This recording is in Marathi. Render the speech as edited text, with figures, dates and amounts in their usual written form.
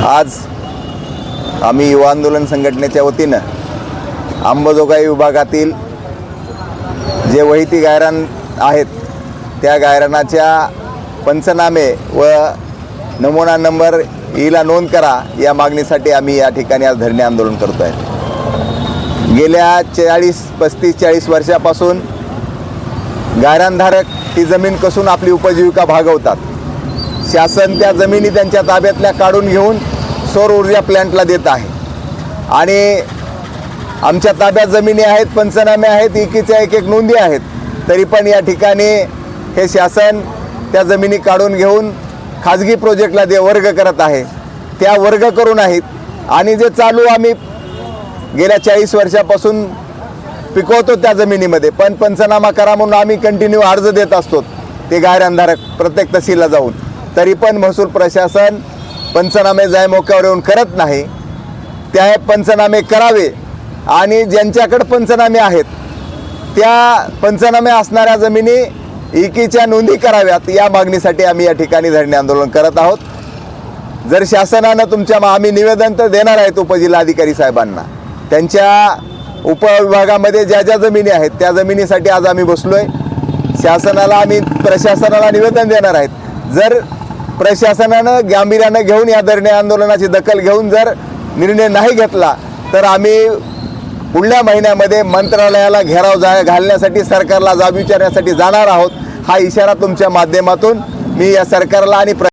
आज आम्ही युवा आंदोलन संघटनेच्या वतीनं अंबाजोगाई विभागातील जे वहिती गायरान आहेत त्या गायरानाच्या पंचनामे व नमुना नंबर ईला नोंद करा या मागणीसाठी आम्ही या ठिकाणी आज धरणे आंदोलन करतो आहे। गेल्या 35-40 वर्षापासून गायरानधारक ती जमीन कसून आपली उपजीविका भागवतात। शासन त्या जमिनी त्यांच्या ताब्यातल्या काढून घेऊन सौर ऊर्जा प्लॅन्टला देत आहे आणि आमच्या ताब्यात जमिनी आहेत, पंचनामे आहेत, एकीच्या एक नोंदी आहेत, तरी पण या ठिकाणी हे शासन त्या जमिनी काढून घेऊन खाजगी प्रोजेक्टला वर्ग करत आहे। त्या वर्ग करू नाहीत आणि जे चालू आम्ही गेल्या 40 वर्षापासून पिकवतो त्या जमिनीमध्ये पण पंचनामा करा म्हणून आम्ही कंटिन्यू अर्ज देत असतो ते गायरानधारक प्रत्येक तहसीलला जाऊन, तरी पण महसूल प्रशासन पंचनामे जाय मोक्यावर येऊन करत नाही। त्या पंचनामे करावे आणि ज्यांच्याकडे पंचनामे आहेत त्या पंचनामे असणाऱ्या जमिनी एकीच्या नोंदी कराव्यात या मागणीसाठी आम्ही या ठिकाणी धरणे आंदोलन करत आहोत। जर शासनानं आम्ही निवेदन तर देणार आहेत उपजिल्हाधिकारी साहेबांना, त्यांच्या उपविभागामध्ये ज्या ज्या जमिनी आहेत त्या जमिनीसाठी आज आम्ही बसलोय। शासनाला आम्ही प्रशासनाला निवेदन देणार आहेत। जर प्रशासनानं गांभीर्यानं घेऊन या धरणे आंदोलनाची दखल घेऊन जर निर्णय नाही घेतला तर आम्ही पुढल्या महिन्यामध्ये मंत्रालयाला घेराव घालण्यासाठी, सरकारला जाब विचारण्यासाठी जाणार आहोत। हा इशारा तुमच्या माध्यमातून मी या सरकारला आणि